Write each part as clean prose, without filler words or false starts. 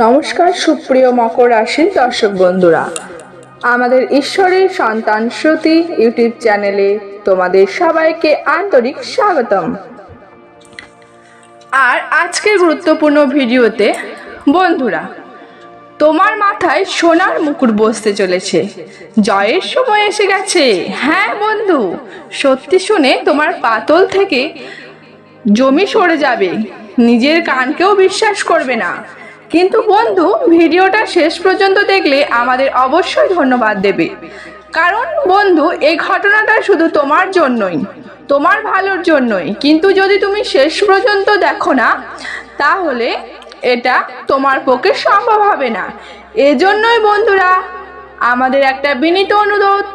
নমস্কার সুপ্রিয় মকর রাশির দর্শক বন্ধুরা, আমাদের ঈশ্বরের সন্তান শ্রুতি ইউটিউব চ্যানেলে তোমাদের সবাইকে আন্তরিক স্বাগতম। আর আজকের গুরুত্বপূর্ণ ভিডিওতে বন্ধুরা, তোমার মাথায় সোনার মুকুট বসতে চলেছে, জয়ের সময় এসে গেছে। হ্যাঁ বন্ধু, সত্যি শুনে তোমার পাতল থেকে জমি সরে যাবে, নিজের কানকেও বিশ্বাস করবে না। কিন্তু বন্ধু, ভিডিওটা শেষ পর্যন্ত দেখলে আমাদের অবশ্যই ধন্যবাদ দেবে, কারণ বন্ধু এই ঘটনাটা শুধু তোমার জন্যই, তোমার ভালোর জন্যই। কিন্তু যদি তুমি শেষ পর্যন্ত দেখো না, তাহলে এটা তোমার পক্ষে সম্ভব হবে না। এজন্যই বন্ধুরা আমাদের একটা বিনীত অনুরোধ,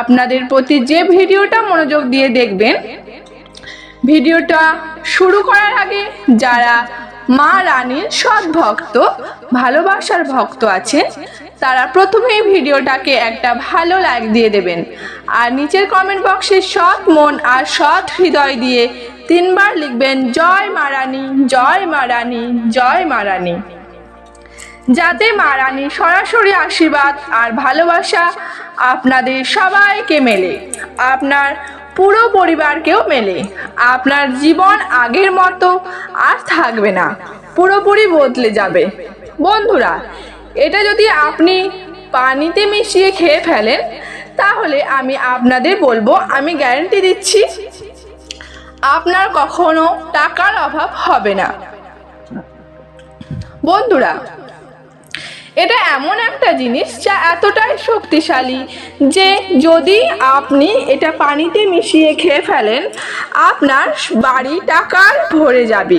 আপনাদের প্রতি যে ভিডিওটা মনোযোগ দিয়ে দেখবেন। ভিডিওটা শুরু করার আগে যারা মা রানীর সৎ ভক্ত, ভালোবাসার ভক্ত আছেন, তারা প্রথমেই ভিডিওটাকে একটা ভালো লাইক দিয়ে দেবেন। আর নিচের কমেন্ট বক্সে সৎ মন আর সৎ হৃদয় দিয়ে 3 বার লিখবেন জয় মা রানী, জয় মা রানী, জয় মা রানী, যাতে মা রানীর সরাসরি আশীর্বাদ আর ভালোবাসা আপনাদের সবাইকে মেলে, আপনার পুরো পরিবারকেও মেলে। আপনার জীবন আগের মতো আর থাকবে না, পুরোপুরি বদলে যাবে। বন্ধুরা, এটা যদি আপনি পানিতে মিশিয়ে খেয়ে ফেলেন, তাহলে আমি আপনাদের বলবো, আমি গ্যারান্টি দিচ্ছি আপনার কখনো টাকার অভাব হবে না। বন্ধুরা, এটা এমন একটা জিনিস যা এতটাই শক্তিশালী যে যদি আপনি এটা পানিতে মিশিয়ে খেয়ে ফেলেন, আপনার বাড়ি টাকার ভরে যাবে।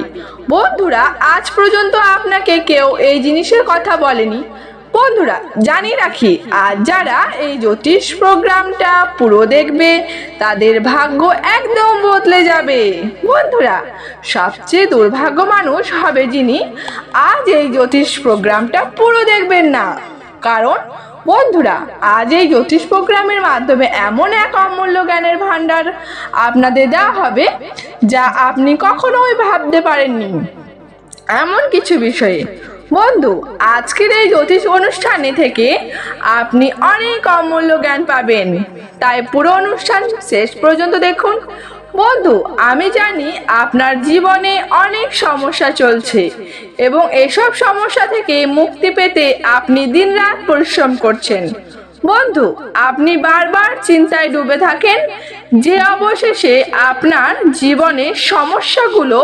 বন্ধুরা, আজ পর্যন্ত আপনাকে কেউ এই জিনিসের কথা বলেনি। বন্ধুরা, জানিয়ে রাখি, আর যারা এই জ্যোতিষ প্রোগ্রামটা পুরো দেখবে, তাদের ভাগ্য একদম বদলে যাবে। বন্ধুরা, সবচেয়ে দুর্ভাগ্য মানুষ হবে যিনি আজ এই জ্যোতিষ প্রোগ্রামটা পুরো দেখবেন না। কারণ বন্ধুরা, আজ এই জ্যোতিষ প্রোগ্রামের মাধ্যমে এমন এক অমূল্য জ্ঞানের ভান্ডার আপনাদের দেওয়া হবে, যা আপনি কখনোই ভাবতে পারেননি এমন কিছু বিষয়ে। বন্ধু, আজকের এই জ্যোতিষ অনুষ্ঠানে থেকে আপনি অনেক অমূল্য জ্ঞান পাবেন, তাই পুরো অনুষ্ঠান শেষ পর্যন্ত দেখুন। বন্ধু, আমি জানি আপনার জীবনে অনেক সমস্যা চলছে এবং এসব সমস্যা থেকে মুক্তি পেতে আপনি দিনরাত পরিশ্রম করছেন। বন্ধু, আপনি বারবার চিন্তায় ডুবে থাকেন যে অবশেষে আপনার জীবনের সমস্যাগুলো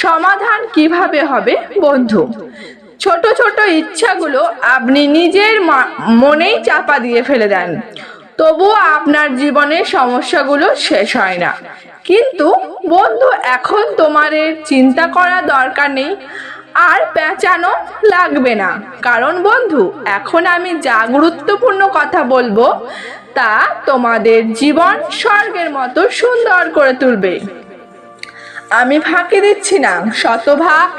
সমাধান কিভাবে হবে। বন্ধু, ছোট ছোট ইচ্ছাগুলো আপনি নিজের মনেই চাপা দিয়ে ফেলে দেন, তবুও আপনার জীবনের সমস্যাগুলো শেষ হয় না। কিন্তু বন্ধু, এখন তোমাদের চিন্তা করার দরকার নেই, আর পেঁচানো লাগবে না, কারণ বন্ধু এখন আমি যা গুরুত্বপূর্ণ কথা বলবো তা তোমাদের জীবন স্বর্গের মতো সুন্দর করে তুলবে। আমি ফাঁকি দিচ্ছি না, শতভাগ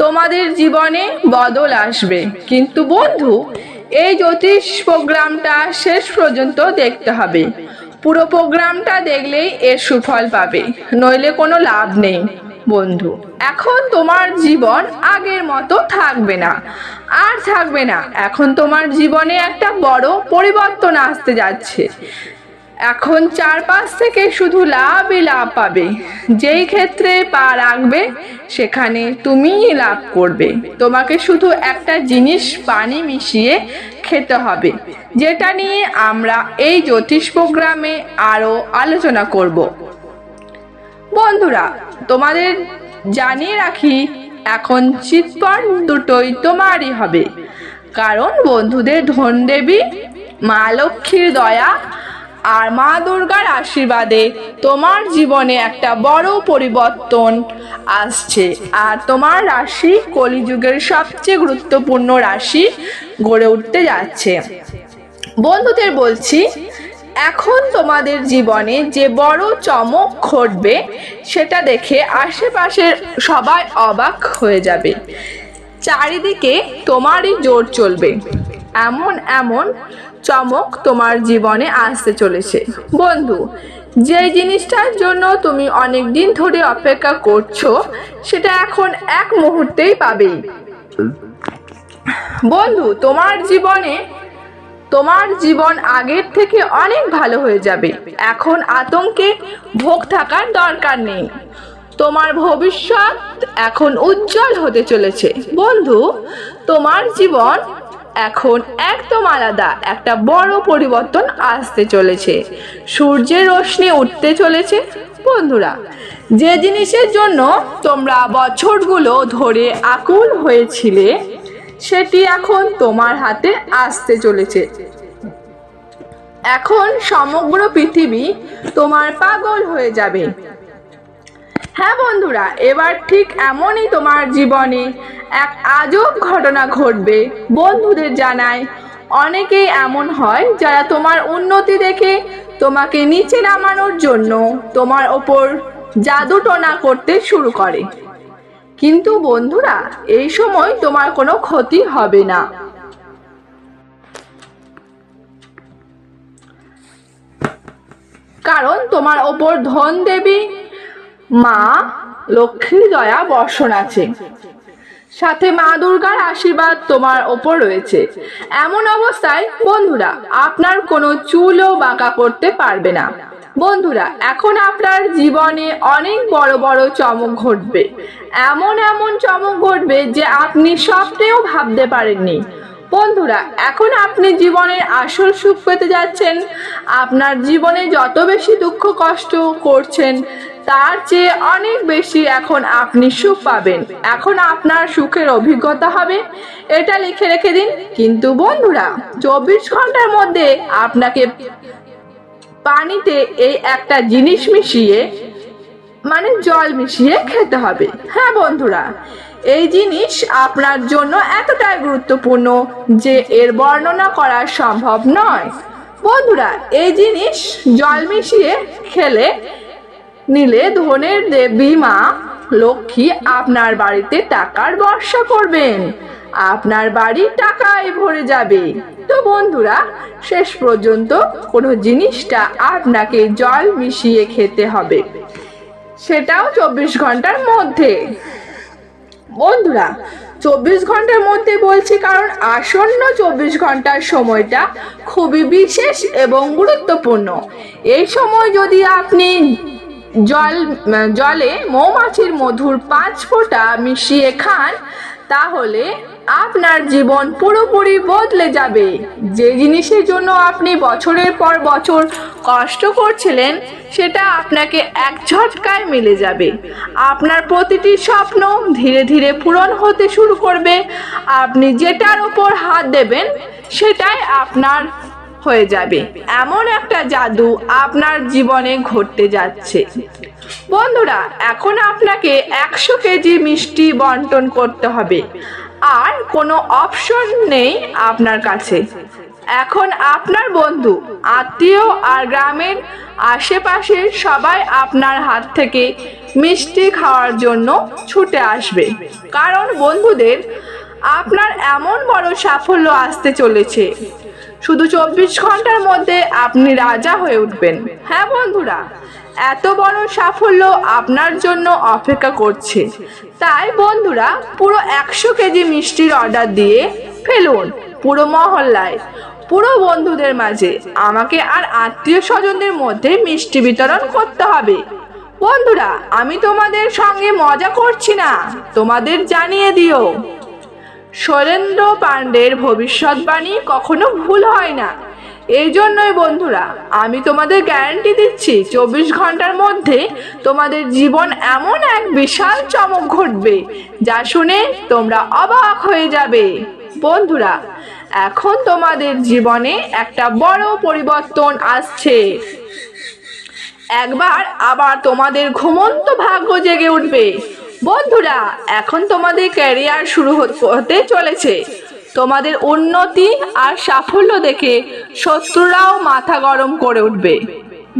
তোমাদের জীবনে বদল আসবে। কিন্তু বন্ধু, এই জ্যোতিষ প্রোগ্রামটা শেষ পর্যন্ত দেখতে হবে। পুরো প্রোগ্রামটা দেখলেই এর সুফল পাবে, নইলে কোনো লাভ নেই। বন্ধু, এখন তোমার জীবন আগের মতো থাকবে না, আর থাকবে না। এখন তোমার জীবনে একটা বড় পরিবর্তন আসতে যাচ্ছে। এখন চারপাশ থেকে শুধু লাভই লাভ পাবে। যেই ক্ষেত্রে পা রাখবে, সেখানে তুমিই লাভ করবে। তোমাকে শুধু একটা জিনিস পানি মিশিয়ে খেতে হবে, যেটা নিয়ে আমরা এই জ্যোতিষ প্রোগ্রামে আরো আলোচনা করব। বন্ধুরা, তোমাদের জানিয়ে রাখি, এখন চিটপট দুটোই তোমারই হবে, কারণ বন্ধুদের ধনদেবী মা লক্ষ্মীর দয়া আর মা দুর্গার আশীর্বাদে তোমার জীবনে একটা বড় পরিবর্তন আসছে। আর তোমার রাশি কলিযুগের সবচেয়ে গুরুত্বপূর্ণ রাশি গড়ে উঠতে যাচ্ছে। বন্ধুদের বলছি, এখন তোমাদের জীবনে যে বড় চমক ঘটবে, সেটা দেখে আশেপাশের সবাই অবাক হয়ে যাবে। চারিদিকে তোমারই জোর চলবে, এমন এমন চমক তোমার জীবনে আসতে চলেছে। বন্ধু, যে জিনিসটার জন্য তুমি অনেক দিন ধরে অপেক্ষা করছো, সেটা এখন এক মুহূর্তেই পাবে। বন্ধু, তোমার জীবন আগের থেকে অনেক ভালো হয়ে যাবে। এখন আতঙ্কে ভোগ থাকার দরকার নেই। তোমার ভবিষ্যৎ এখন উজ্জ্বল হতে চলেছে। বন্ধু, তোমার জীবন এখন একদম আলাদা একটা বড় পরিবর্তন আসতে চলেছে। সূর্যের রশ্মি উঠতে চলেছে। বন্ধুরা, যে জিনিসের জন্য তোমরা বছরগুলো ধরে আকুল হয়েছিলে সেটি এখন তোমার হাতে আসতে চলেছে। এখন সমগ্র পৃথিবী তোমার পাগল হয়ে যাবে। হ্যাঁ বন্ধুরা, এবার ঠিক এমনই তোমার জীবনে এক আজব ঘটনা ঘটবে। বন্ধুদের জানাই, অনেকেই এমন হয় যারা তোমার উন্নতি দেখে তোমাকে নিচে নামানোর জন্য তোমার ওপর জাদুটোনা করতে শুরু করে। কিন্তু বন্ধুরা, এই সময় তোমার কোনো ক্ষতি হবে না। কারণ তোমার ওপর ধন দেবী মা লক্ষ্মীর দয়া বর্ষণ আছে, সাথে মা দুর্গার আশীর্বাদ তোমার ওপর রয়েছে। এমন অবস্থায় বন্ধুরা, আপনার কোনো চুলও বাঁকা করতে পারবে না। বন্ধুরা, এখন আপনার জীবনে অনেক বড় বড় চমক ঘটবে। এমন এমন চমক ঘটবে যে আপনি স্বপ্নেও ভাবতে পারেননি। বন্ধুরা, এখন আপনি জীবনের আসল সুখ পেতে যাচ্ছেন। আপনার জীবনে যত বেশি দুঃখ কষ্ট করছেন তার চেয়ে অনেক বেশি এখন আপনি সুখ পাবেন। এখন আপনার সুখের অভিজ্ঞতা হবে, এটা লিখে রেখে দিন। কিন্তু বন্ধুরা, 24 ঘন্টার মধ্যে আপনাকে পানিতে এই একটা জিনিস মিশিয়ে জল মিশিয়ে খেতে হবে। হ্যাঁ বন্ধুরা, এই জিনিস আপনার জন্য এতটাই গুরুত্বপূর্ণ যে এর বর্ণনা করা সম্ভব নয়। বন্ধুরা, এই জিনিস জল মিশিয়ে খেলে নিলে ধনের দেবী মা লক্ষ্মী আপনার বাড়িতে টাকার বর্ষা করবেন। আপনার বাড়ি টাকায় ভরে যাবে। তো বন্ধুরা, শেষ পর্যন্ত কোনো জিনিসটা আপনাকে জল মিশিয়ে খেতে হবে, সেটাও 24 ঘন্টার মধ্যে। বন্ধুরা, 24 ঘন্টার মধ্যে বলছি কারণ আসন্ন 24 ঘন্টার সময়টা খুবই বিশেষ এবং গুরুত্বপূর্ণ। এই সময় যদি আপনি জলে মৌমাছির মধুর 5 ফোঁটা মিশিয়ে খান তাহলে আপনার জীবন পুরোপুরি বদলে যাবে। যে জিনিসের জন্য আপনি বছরের পর বছর কষ্ট করছিলেন সেটা আপনাকে এক ঝটকায় মিলে যাবে। আপনার প্রতিটি স্বপ্ন ধীরে ধীরে পূরণ হতে শুরু করবে। আপনি যেটার উপর হাত দেবেন সেটাই আপনার হয়ে যাবে। এমন একটা জাদু আপনার জীবনে ঘটতে যাচ্ছে। বন্ধুরা, এখন আপনাকে 100 কেজি মিষ্টি বন্টন করতে হবে, আর কোনো অপশন নেই আপনার কাছে। এখন আপনার বন্ধু, আত্মীয় আর গ্রামের আশেপাশের সবাই আপনার হাত থেকে মিষ্টি খাওয়ার জন্য ছুটে আসবে। কারণ বন্ধুদের, আপনার এমন বড় সাফল্য আসতে চলেছে। শুধু 24 ঘন্টার মধ্যে আপনি রাজা হয়ে উঠবেন। হ্যাঁ বন্ধুরা, এত বড় সাফল্য আপনার জন্য অপেক্ষা করছে। তাই বন্ধুরা, পুরো 100 কেজি মিষ্টির অর্ডার দিয়ে ফেলুন পুরো মহল্লায়, পুরো বন্ধুদের মাঝে। আমাকে আর আত্মীয় স্বজনদের মধ্যে মিষ্টি বিতরণ করতে হবে। বন্ধুরা, আমি তোমাদের সঙ্গে মজা করছি না, তোমাদের জানিয়ে দিও, শৈলেন্দ্র পাণ্ডের ভবিষ্যৎবাণী কখনো ভুল হয় না। এই জন্যই বন্ধুরা, আমি তোমাদের গ্যারান্টি দিচ্ছি 24 ঘন্টার মধ্যে তোমাদের জীবন এমন এক বিশাল চমক ঘটবে যা শুনে তোমরা অবাক হয়ে যাবে। বন্ধুরা, এখন তোমাদের জীবনে একটা বড় পরিবর্তন আসছে। একবার আবার তোমাদের ঘুমন্ত ভাগ্য জেগে উঠবে। বন্ধুরা, এখন তোমাদের ক্যারিয়ার শুরু হতে চলেছে। তোমাদের উন্নতি আর সাফল্য দেখে শত্রুরাও মাথা গরম করে উঠবে।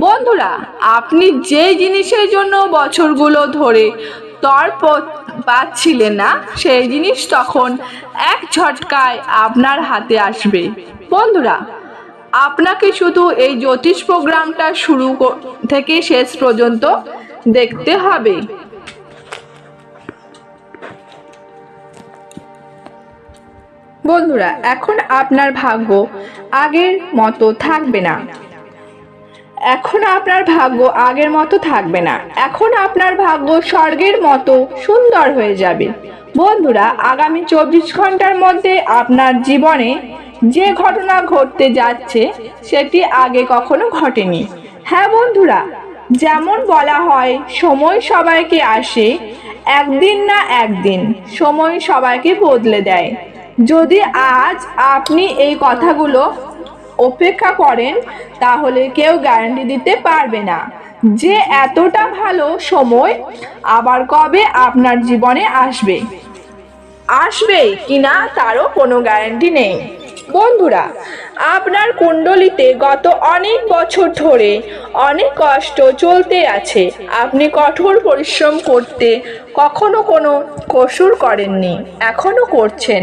বন্ধুরা, আপনি যে জিনিসের জন্য বছরগুলো ধরে পাচ্ছিলেন না সেই জিনিস তখন এক ঝটকায় আপনার হাতে আসবে। বন্ধুরা, আপনাকে শুধু এই জ্যোতিষ প্রোগ্রামটা শুরু থেকে শেষ পর্যন্ত দেখতে হবে। বন্ধুরা, এখন আপনার ভাগ্য আগের মতো থাকবে না। এখন আপনার ভাগ্য আগের মতো থাকবে না। এখন আপনার ভাগ্য স্বর্গের মতো সুন্দর হয়ে যাবে। বন্ধুরা, আগামী 24 ঘন্টার মধ্যে আপনার জীবনে যে ঘটনা ঘটতে যাচ্ছে সেটি আগে কখনো ঘটেনি। হ্যাঁ বন্ধুরা, যেমন বলা হয় সময় সবাইকে আসে, একদিন না একদিন সময় সবাইকে বদলে দেয়। যদি আজ আপনি এই কথাগুলো অপেক্ষা করেন তাহলে কেউ গ্যারান্টি দিতে পারবে না যে এতটা ভালো সময় আবার কবে আপনার জীবনে আসবে কিনা তারও কোনো গ্যারান্টি নেই। বন্ধুরা, আপনার কুণ্ডলিতে গত অনেক বছর ধরে অনেক কষ্ট চলতে আছে। আপনি কঠোর পরিশ্রম করতে কখনো কোনো কসুর করেননি, এখনো করছেন।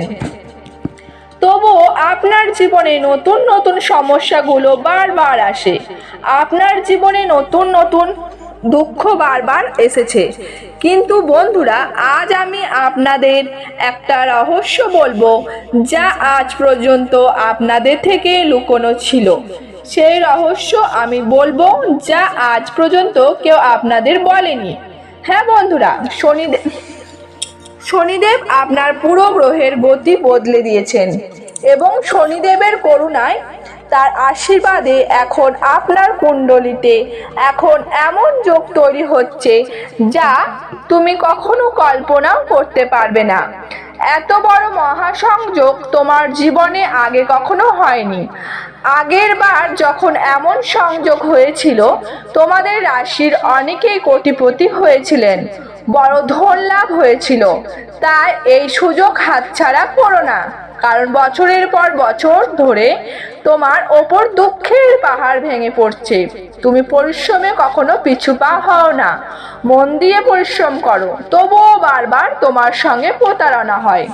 তবুও আপনার জীবনে নতুন নতুন সমস্যাগুলো বারবার আসে। আপনার জীবনে নতুন নতুন দুঃখ বারবার এসেছে। কিন্তু বন্ধুরা, আজ আমি আপনাদের একটা রহস্য বলবো যা আজ পর্যন্ত আপনাদের থেকে লুকোনো ছিল। সেই রহস্য আমি বলবো যা আজ পর্যন্ত কেউ আপনাদের বলেনি। হ্যাঁ বন্ধুরা, শনিদেব আপনার পুরো গ্রহের গতি বদলে দিয়েছেন এবং শনিদেবের করুণায় তার আশীর্বাদে এখন আপনার কুণ্ডলিতে এখন এমন যোগ তৈরি হচ্ছে যা তুমি কখনো কল্পনাও করতে পারবে না। এত বড় মহাসংযোগ তোমার জীবনে আগে কখনো হয়নি। আগের বার যখন এমন সংযোগ হয়েছিল তোমাদের রাশির অনেকেই কোটিপতি হয়েছিলেন, বড় ধন লাভ হয়েছিল। তাই এই সুযোগ হাতছাড়া করো না, কারণ বছরের পর বছর ধরে তোমার ওপর দুঃখের পাহাড় ভেঙে পড়ছে। তুমি পরিশ্রমে কখনো পিছু পা হও না, মন দিয়ে পরিশ্রম করো, তবুও বারবার তোমার সঙ্গে প্রতারণা হয়।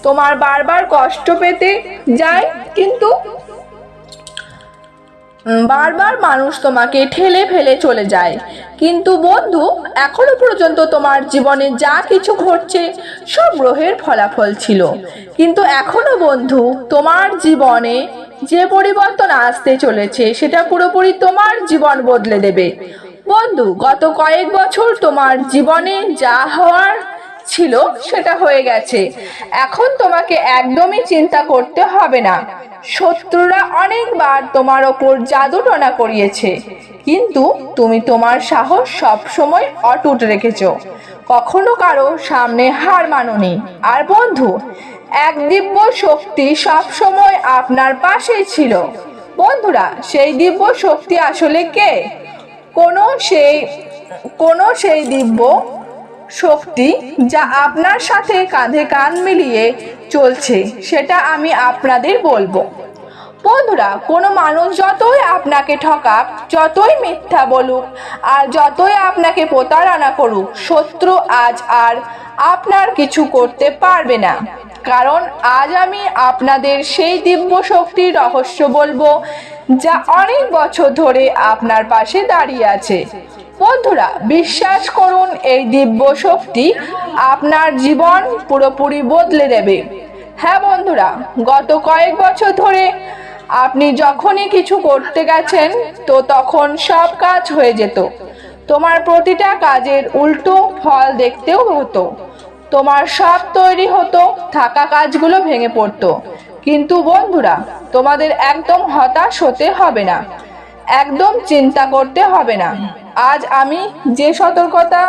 তোমার বারবার কষ্ট পেতে যায়, কিন্তু বারবার মানুষ তোমাকে ঠেলে ফেলে চলে যায়। কিন্তু বন্ধু, এখনো পর্যন্ত তোমার জীবনে যা কিছু ঘটছে সব গ্রহের ফলাফল ছিল। কিন্তু এখনো বন্ধু, তোমার জীবনে যে পরিবর্তন আসতে চলেছে সেটা পুরোপুরি তোমার জীবন বদলে দেবে। বন্ধু, গত কয়েক বছর তোমার জীবনে যা হওয়ার ছিল সেটা হয়ে গেছে। এখন তোমাকে একদমই চিন্তা করতে হবে না। শত্রুরা অনেকবার তোমার ওপর জাদু টনা করিয়েছে, কিন্তু তুমি তোমার সাহস সব সময় অটুট রেখেছো, কখনো কারো সামনে হার মানোনি। আর বন্ধু, এক দিব্য শক্তি সব সময় আপনার পাশেই ছিল। বন্ধুরা, সেই দিব্য শক্তি আসলে কে? কোনো সেই দিব্য শক্তি যা আপনার সাথে কাঁধে কাঁধ মিলিয়ে চলছে সেটা আমি আপনাদের বলবো। বন্ধুরা, কোনো মানুষ যতই আপনাকে ঠকাক, যতই মিথ্যা বলুক, আর যতই আপনাকে প্রতারণা করুক, শত্রু আজ আর আপনার কিছু করতে পারবে না। কারণ আজ আমি আপনাদের সেই দিব্য শক্তির রহস্য বলবো যা অনেক বছর ধরে আপনার পাশে দাঁড়িয়ে আছে। বন্ধুরা, বিশ্বাস করুন, এই দিব্য শক্তি আপনার জীবন পুরোপুরি বদলে দেবে। হ্যাঁ বন্ধুরা, গত কয়েক বছর ধরে আপনি যখনই কিছু করতে গেছেন তো তখন সব কাজ হয়ে যেত। তোমার প্রতিটা কাজের উল্টো ফল দেখতেও হতো। তোমার সব তৈরি হতো, থাকা কাজগুলো ভেঙে পড়তো। কিন্তু বন্ধুরা, তোমাদের একদম হতাশ হতে হবে না, একদম চিন্তা করতে হবে না। আজ আমি যে সতর্কতা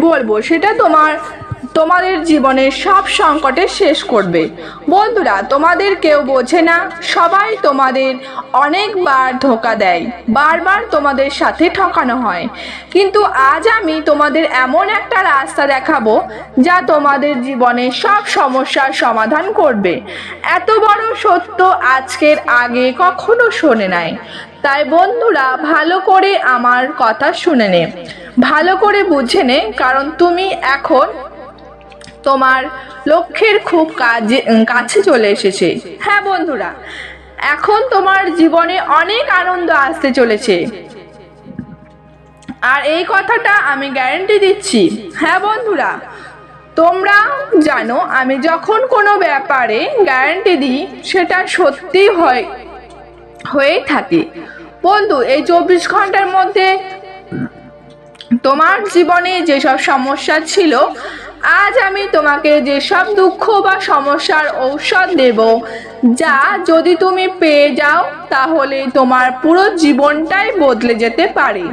বলবো সেটা তোমাদের জীবনের সব সংকটে শেষ করবে। বন্ধুরা, তোমাদের কেউ বোঝে না, সবাই তোমাদের অনেকবার ধোঁকা দেয়, বারবার তোমাদের সাথে ঠকানো হয়। কিন্তু আজ আমি তোমাদের এমন একটা রাস্তা দেখাবো যা তোমাদের জীবনের সব সমস্যার সমাধান করবে। এত বড় সত্য আজকের আগে কখনো শোনে নাই। তাই বন্ধুরা, ভালো করে আমার কথা শুনে নে, ভালো করে বুঝে নে, কারণ তুমি এখন তোমার লক্ষ্যের খুব কাছে চলে এসেছে। হ্যাঁ বন্ধুরা, এখন তোমার জীবনে অনেক আনন্দ আসতে চলেছে। আর এই কথাটা আমি গ্যারান্টি দিচ্ছি। হ্যাঁ বন্ধুরা, তোমরা জানো আমি যখন কোনো ব্যাপারে গ্যারান্টি দিই সেটা সত্যি হয়ে থাকে। বন্ধু, এই 24 ঘন্টার মধ্যে তোমার জীবনে যেসব সমস্যা ছিল, আজ আমি তোমাকে যেসব দুঃখ বা সমস্যার ঔষধ দেব, যা যদি তুমি পেয়ে যাও তাহলে তোমার পুরো জীবনটাই বদলে যেতে পারে।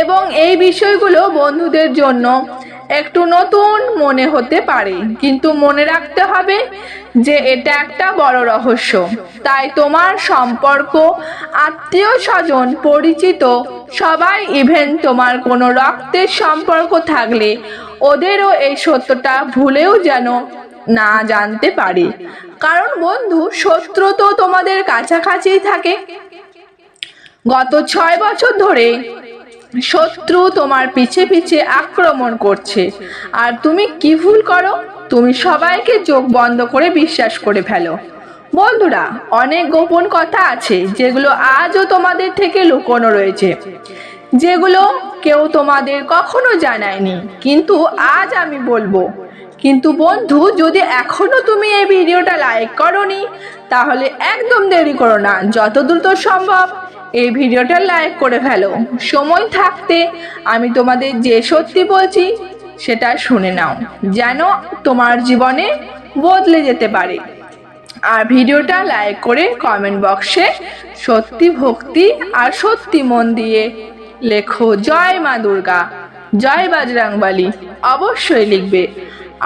এবং এই বিষয়গুলো বন্ধুদের জন্য একটু নতুন মনে হতে পারে, কিন্তু মনে রাখতে হবে যে এটা একটা বড় রহস্য। তাই তোমার সম্পর্ক, আত্মীয় স্বজন, পরিচিত সবাই, ইভেন তোমার কোনো রক্তের সম্পর্ক থাকলে ওদেরও এই সত্যটা ভুলেও যেন না জানতে পারে। কারণ বন্ধু, শত্রু তো তোমাদের কাছাকাছিই থাকে। গত 6 বছর ধরে শত্রু তোমার পিছে পিছে আক্রমণ করছে। আর তুমি কি ভুল করো? তুমি সবাইকে চোখ বন্ধ করে বিশ্বাস করে ফেলো। বন্ধুরা, অনেক গোপন কথা আছে যেগুলো আজও তোমাদের থেকে লুকোনো রয়েছে, যেগুলো কেউ তোমাদের কখনো জানায়নি, কিন্তু আজ আমি বলবো। কিন্তু বন্ধু, যদি এখনো তুমি এই ভিডিওটা লাইক করোনি তাহলে একদম দেরি করো না, যত দ্রুত সম্ভব এই ভিডিওটা লাইক করে ফেলো। সময় থাকতে আমি তোমাদের যে সত্যি বলছি সেটা শুনে নাও, যেন তোমার জীবনে বদলে যেতে পারে। আর ভিডিওটা লাইক করে কমেন্ট বক্সে সত্যি ভক্তি আর সত্যি মন দিয়ে লেখো জয় মা দুর্গা, জয় বজরংবলী অবশ্যই লিখবে।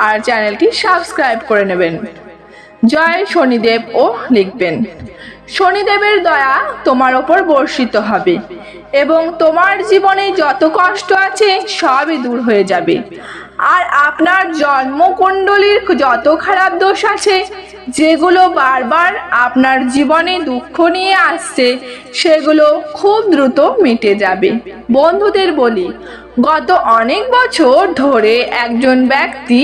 আর চ্যানেলটি সাবস্ক্রাইব করে নেবেন। জয় শনিদেব ও লিখবেন। শনিদেবের দয়া তোমার ওপর বর্ষিত হবে এবং তোমার জীবনে যত কষ্ট আছে সবই দূর হয়ে যাবে। আর আপনার জন্মকুণ্ডলীর যত খারাপ দোষ আছে, যেগুলো বারবার আপনার জীবনে দুঃখ নিয়ে আসছে, সেগুলো খুব দ্রুত মিটে যাবে। বন্ধুদের বলি, গত অনেক বছর ধরে একজন ব্যক্তি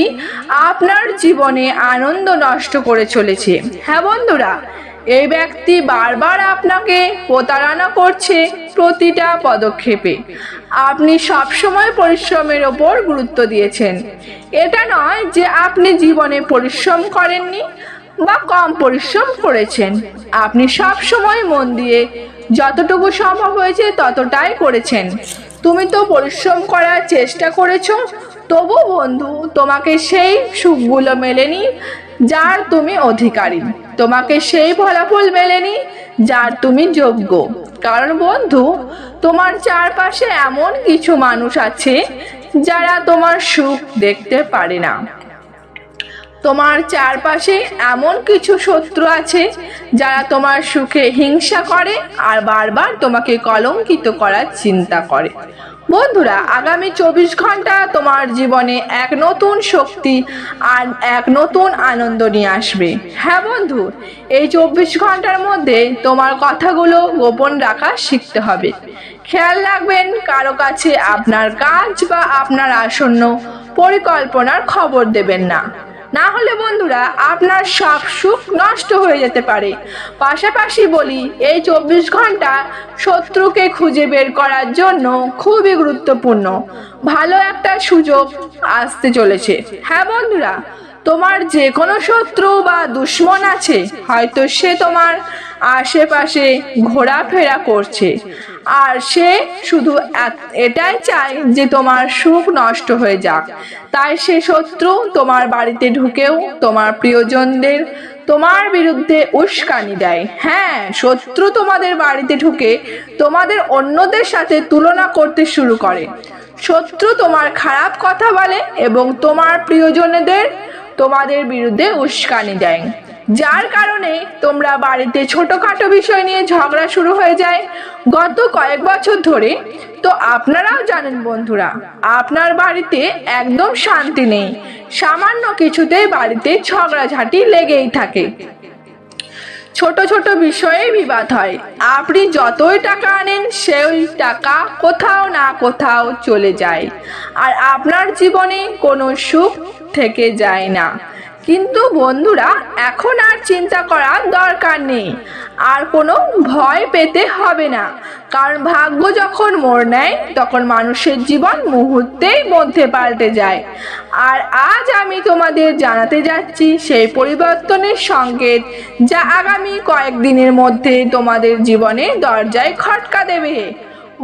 আপনার জীবনে আনন্দ নষ্ট করে চলেছে। হ্যাঁ বন্ধুরা, এই ব্যক্তি বারবার আপনাকে প্রতারণা করছে প্রতিটা পদক্ষেপে। আপনি সবসময় পরিশ্রমের ওপর গুরুত্ব দিয়েছেন। এটা নয় যে আপনি জীবনে পরিশ্রম করেননি বা কম পরিশ্রম করেছেন। আপনি সবসময় মন দিয়ে যতটুকু সম্ভব হয়েছে ততটাই করেছেন। তুমি তো পরিশ্রম করার চেষ্টা করেছো, তবু বন্ধু তোমাকে সেই সুখগুলো মেলেনি যার তুমি অধিকারী। তোমাকে সেই ফলাফল মেলেনি যার তুমি যোগ্য। কারণ বন্ধু, তোমার চারপাশে এমন কিছু মানুষ আছে যারা তোমার সুখ দেখতে পারে না। তোমার চারপাশে এমন কিছু শত্রু আছে যারা তোমার সুখে হিংসা করে আর বারবার তোমাকে কলঙ্কিত করার চিন্তা করে। বন্ধুরা, আগামী 24 ঘন্টা তোমার জীবনে এক নতুন শক্তি আর এক নতুন আনন্দ নিয়ে আসবে। হ্যাঁ বন্ধু, এই 24 ঘন্টার মধ্যে তোমার কথাগুলো গোপন রাখা শিখতে হবে। খেয়াল রাখবেন, কারো কাছে আপনার কাজ বা আপনার আসন্ন পরিকল্পনার খবর দেবেন না, না হলে বন্ধুরা আপনার সব সুখ নষ্ট হয়ে যেতে পারে। পাশাপাশি বলি, এই 24 ঘন্টা শত্রুকে খুঁজে বের করার জন্য খুবই গুরুত্বপূর্ণ। ভালো একটা সুযোগ আসতে চলেছে। হ্যাঁ বন্ধুরা, তোমার যে কোনো শত্রু বা দুশ্মন আছে, হয়তো সে তোমার আশেপাশে ঘোরাফেরা করছে আর সে শুধু এটাই চায় যে তোমার সুখ নষ্ট হয়ে যাক। তাই সে শত্রু তোমার বাড়িতে ঢুকেও তোমার প্রিয়জনদের তোমার বিরুদ্ধে উস্কানি দেয়। হ্যাঁ, শত্রু তোমাদের বাড়িতে ঢুকে তোমাদের অন্যদের সাথে তুলনা করতে শুরু করে। শত্রু তোমার খারাপ কথা বলে এবং তোমার প্রিয়জনদের তোমাদের বিরুদ্ধে উস্কানি দেয়, যার কারণে তোমরা বাড়িতে ছোটখাটো বিষয় নিয়ে ঝগড়া শুরু হয়ে যায়। গত কয়েক বছর ধরে তো আপনারাও জানেন বন্ধুরা, আপনার বাড়িতে একদম শান্তি নেই। সামান্য কিছুতেই বাড়িতে ঝগড়াঝাটি লেগেই থাকে। ছোট ছোট বিষয়ে বিবাদ হয়। আপনি যতই টাকা আনেন সেই টাকা কোথাও না কোথাও চলে যায় আর আপনার জীবনে কোনো সুখ থেকে যায় না। কিন্তু বন্ধুরা, এখন আর চিন্তা করার দরকার নেই, আর কোনো ভয় পেতে হবে না। কারণ ভাগ্য যখন মোড় নেয় তখন মানুষের জীবন মুহূর্তের মধ্যে পাল্টে যায়। আর আজ আমি তোমাদের জানাতে যাচ্ছি সেই পরিবর্তনের সংকেত, যা আগামী কয়েকদিনের মধ্যে তোমাদের জীবনে দরজায় খটকা দেবে।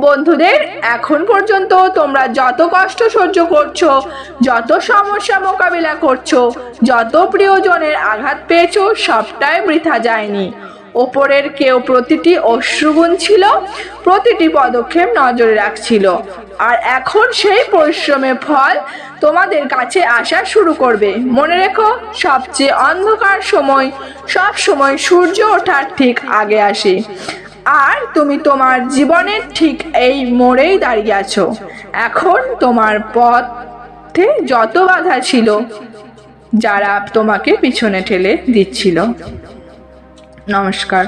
বন্ধুদের, এখন পর্যন্ত তোমরা যত কষ্ট সহ্য করছো, যত সমস্যা মোকাবিলা করছো, যত প্রিয়জনের আঘাত পেয়েছো, সবটাই বৃথা যায়নি। ওপরের কেউ প্রতিটি অশ্রুগুণ ছিল, প্রতিটি পদক্ষেপ নজরে রাখছিল, আর এখন সেই পরিশ্রমের ফল তোমাদের কাছে আসা শুরু করবে। মনে রেখো, সবচেয়ে অন্ধকার সময় সব সময় সূর্য ওঠার ঠিক আগে আসে, আর তুমি তোমার জীবনের ঠিক এই মোড়েই দাঁড়িয়ে আছো। এখন তোমার পথে যত বাধা ছিল, যারা তোমাকে পিছনে ঠেলে দিচ্ছিল। নমস্কার।